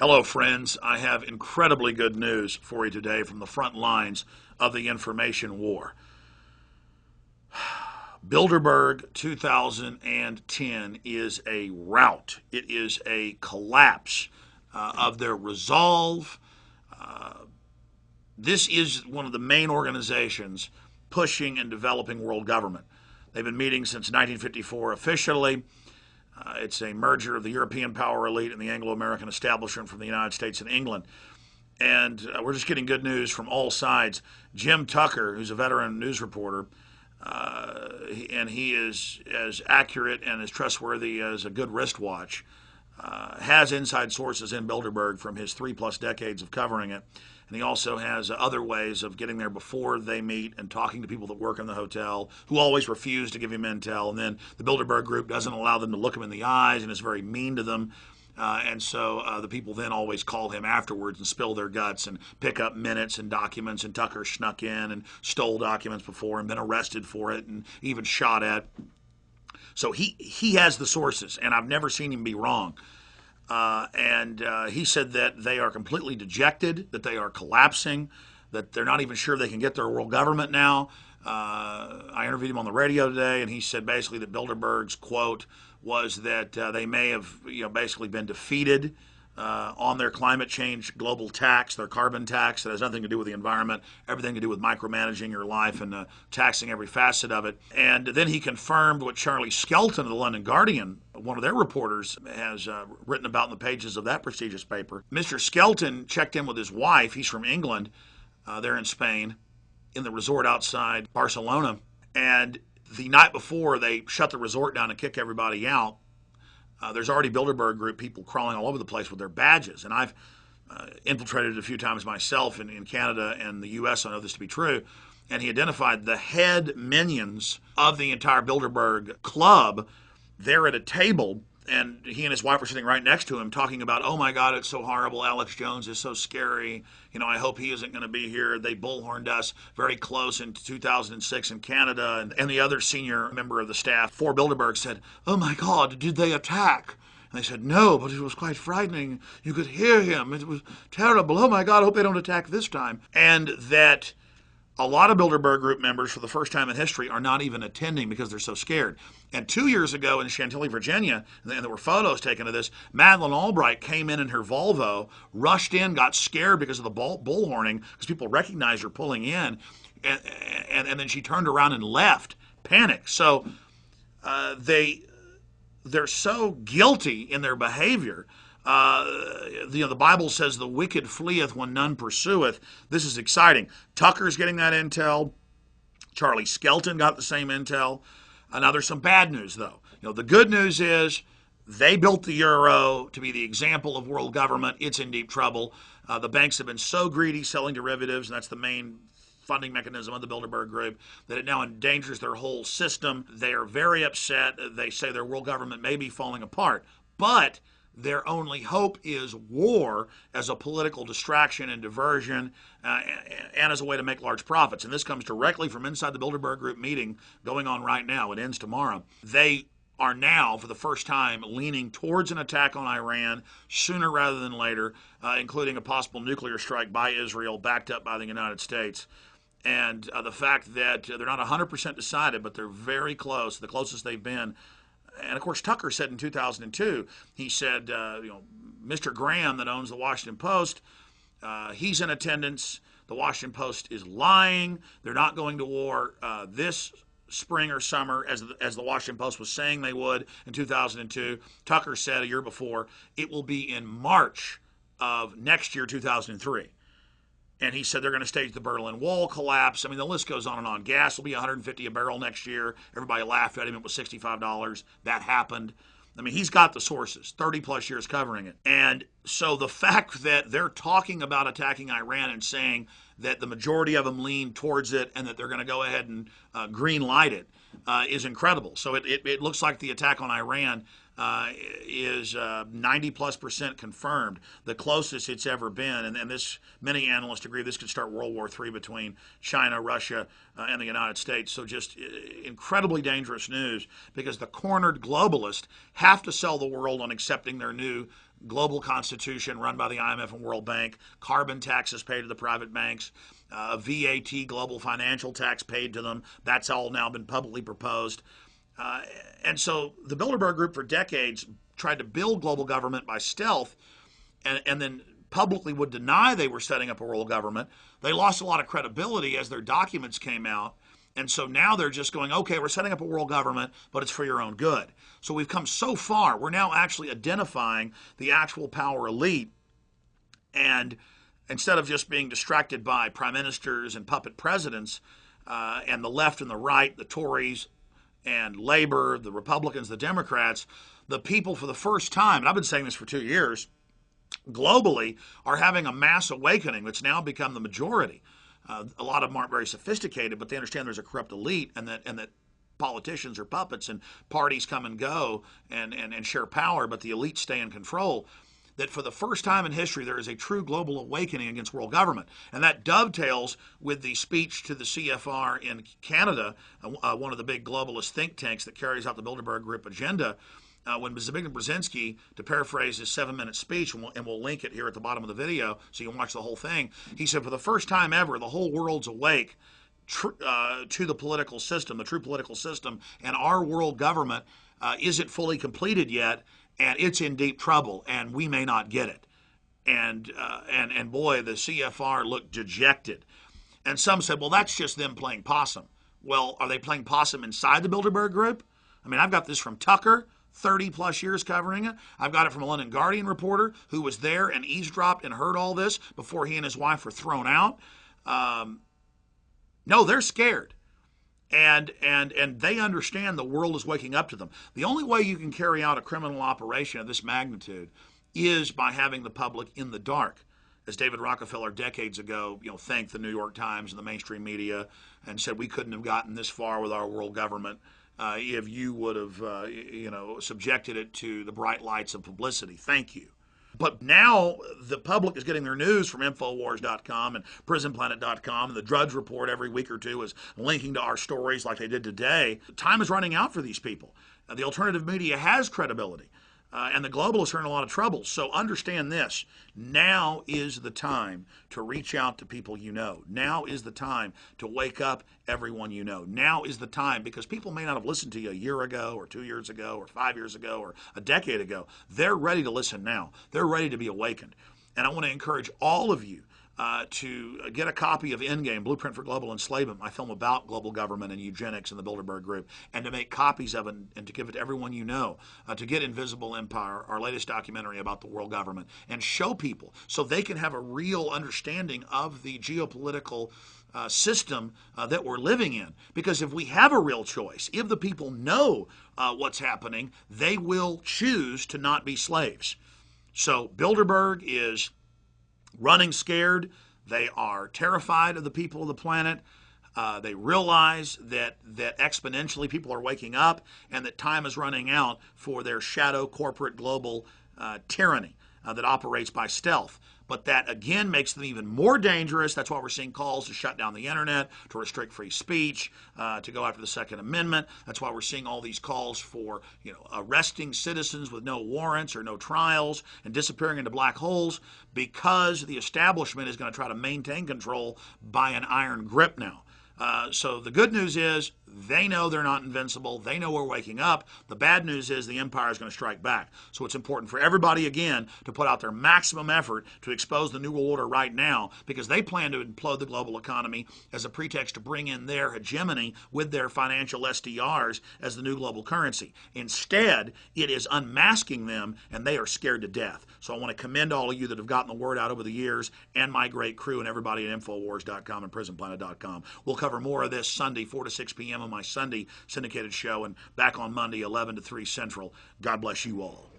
Hello, friends. I have incredibly good news for you today from the front lines of the information war. Bilderberg 2010 is a rout. It is a collapse of their resolve. This is one of the main organizations pushing and developing world government. They've been meeting since 1954 officially. It's a merger of the European power elite and the Anglo-American establishment from the United States and England. And we're just getting good news from all sides. Jim Tucker, who's a veteran news reporter, and he is as accurate and as trustworthy as a good wristwatch, has inside sources in Bilderberg from his 3+ decades of covering it. And he also has other ways of getting there before they meet and talking to people that work in the hotel who always refuse to give him intel. And then the Bilderberg group doesn't allow them to look him in the eyes and is very mean to them. And so the people then always call him afterwards and spill their guts and pick up minutes and documents. And Tucker snuck in and stole documents before and been arrested for it and even shot at. So he has the sources, and I've never seen him be wrong. And he said that they are completely dejected, that they are collapsing, that they're not even sure they can get their world government now. I interviewed him on the radio today, and he said basically that Bilderberg's quote was that they may have basically been defeated on their climate change global tax, their carbon tax that has nothing to do with the environment, everything to do with micromanaging your life and taxing every facet of it. And then he confirmed what Charlie Skelton of the London Guardian, one of their reporters, has written about in the pages of that prestigious paper. Mr. Skelton checked in with his wife. He's from England. They're in Spain, in the resort outside Barcelona. And the night before they shut the resort down and kick everybody out, there's already Bilderberg group people crawling all over the place with their badges. And I've infiltrated it a few times myself in Canada and the U.S. I know this to be true. And he identified the head minions of the entire Bilderberg club there at a table. And he and his wife were sitting right next to him talking about, oh, my God, it's so horrible. Alex Jones is so scary. I hope he isn't going to be here. They bullhorned us very close in 2006 in Canada. And the other senior member of the staff for Bilderberg said, oh, my God, did they attack? And they said, no, but it was quite frightening. You could hear him. It was terrible. Oh, my God, I hope they don't attack this time. And that a lot of Bilderberg group members, for the first time in history, are not even attending because they're so scared. And 2 years ago in Chantilly, Virginia, and there were photos taken of this, Madeleine Albright came in her Volvo, rushed in, got scared because of the bullhorning, because people recognized her pulling in, and then she turned around and left, panicked. So they're so guilty in their behavior. The Bible says the wicked fleeth when none pursueth. This is exciting. Tucker's getting that intel. Charlie Skelton got the same intel. Now there's some bad news though. The good news is they built the euro to be the example of world government. It's in deep trouble. The banks have been so greedy selling derivatives, and that's the main funding mechanism of the Bilderberg group, that it now endangers their whole system. They are very upset. They say their world government may be falling apart, but their only hope is war as a political distraction and diversion and as a way to make large profits. And this comes directly from inside the Bilderberg Group meeting going on right now. It ends tomorrow. They are now, for the first time, leaning towards an attack on Iran sooner rather than later, including a possible nuclear strike by Israel backed up by the United States. And the fact that they're not 100% decided, but they're very close, the closest they've been. And, of course, Tucker said in 2002, he said, Mr. Graham that owns the Washington Post, he's in attendance. The Washington Post is lying. They're not going to war this spring or summer, as the Washington Post was saying they would in 2002. Tucker said a year before, it will be in March of next year, 2003. And he said they're going to stage the Berlin Wall collapse. I mean, the list goes on and on. Gas will be $150 a barrel next year. Everybody laughed at him. It was $65. That happened. I mean, he's got the sources, 30+ years covering it. And so the fact that they're talking about attacking Iran and saying that the majority of them lean towards it and that they're going to go ahead and green light it is incredible. So it looks like the attack on Iran is 90+% confirmed, the closest it's ever been. And this, many analysts agree this could start World War III between China, Russia, and the United States. So just incredibly dangerous news, because the cornered globalists have to sell the world on accepting their new global constitution run by the IMF and World Bank, carbon taxes paid to the private banks, a VAT, global financial tax paid to them. That's all now been publicly proposed. And so the Bilderberg Group for decades tried to build global government by stealth and then publicly would deny they were setting up a world government. They lost a lot of credibility as their documents came out. And so now they're just going, okay, we're setting up a world government, but it's for your own good. So we've come so far. We're now actually identifying the actual power elite. And instead of just being distracted by prime ministers and puppet presidents and the left and the right, the Tories and Labor, the Republicans, the Democrats, the people for the first time, and I've been saying this for 2 years, globally are having a mass awakening that's now become the majority. A lot of them aren't very sophisticated, but they understand there's a corrupt elite and that politicians are puppets and parties come and go and share power, but the elites stay in control. That for the first time in history, there is a true global awakening against world government. And that dovetails with the speech to the CFR in Canada, one of the big globalist think tanks that carries out the Bilderberg Group agenda. When Zbigniew Brzezinski, to paraphrase his 7-minute speech, and we'll link it here at the bottom of the video so you can watch the whole thing, he said, for the first time ever, the whole world's awake to the political system, the true political system, and our world government isn't fully completed yet, and it's in deep trouble, and we may not get it. And boy, the CFR looked dejected. And some said, well, that's just them playing possum. Well, are they playing possum inside the Bilderberg Group? I mean, I've got this from Tucker, 30 plus years covering it. I've got it from a London Guardian reporter who was there and eavesdropped and heard all this before he and his wife were thrown out. No, they're scared. And they understand the world is waking up to them. The only way you can carry out a criminal operation of this magnitude is by having the public in the dark. As David Rockefeller decades ago, thanked the New York Times and the mainstream media and said we couldn't have gotten this far with our world government if you would have, subjected it to the bright lights of publicity. Thank you. But now the public is getting their news from Infowars.com and PrisonPlanet.com, and the Drudge Report every week or two is linking to our stories like they did today. Time is running out for these people. The alternative media has credibility, and the globalists are in a lot of trouble. So understand this. Now is the time to reach out to people you know. Now is the time to wake up everyone you know. Now is the time, because people may not have listened to you a year ago or 2 years ago or 5 years ago or a decade ago. They're ready to listen now. They're ready to be awakened. And I want to encourage all of you to get a copy of Endgame, Blueprint for Global Enslavement, my film about global government and eugenics and the Bilderberg Group, and to make copies of it and to give it to everyone you know, to get Invisible Empire, our latest documentary about the world government, and show people so they can have a real understanding of the geopolitical system that we're living in. Because if we have a real choice, if the people know what's happening, they will choose to not be slaves. So Bilderberg is running scared. They are terrified of the people of the planet. They realize that exponentially people are waking up and that time is running out for their shadow corporate global tyranny that operates by stealth. But that, again, makes them even more dangerous. That's why we're seeing calls to shut down the internet, to restrict free speech, to go after the Second Amendment. That's why we're seeing all these calls for, arresting citizens with no warrants or no trials and disappearing into black holes, because the establishment is going to try to maintain control by an iron grip now. So the good news is they know they're not invincible. They know we're waking up. The bad news is the empire is going to strike back. So it's important for everybody, again, to put out their maximum effort to expose the New World Order right now, because they plan to implode the global economy as a pretext to bring in their hegemony with their financial SDRs as the new global currency. Instead, it is unmasking them, and they are scared to death. So I want to commend all of you that have gotten the word out over the years, and my great crew and everybody at Infowars.com and PrisonPlanet.com. We'll cover more of this Sunday, 4 to 6 p.m. on my Sunday syndicated show, and back on Monday, 11 to 3 Central. God bless you all.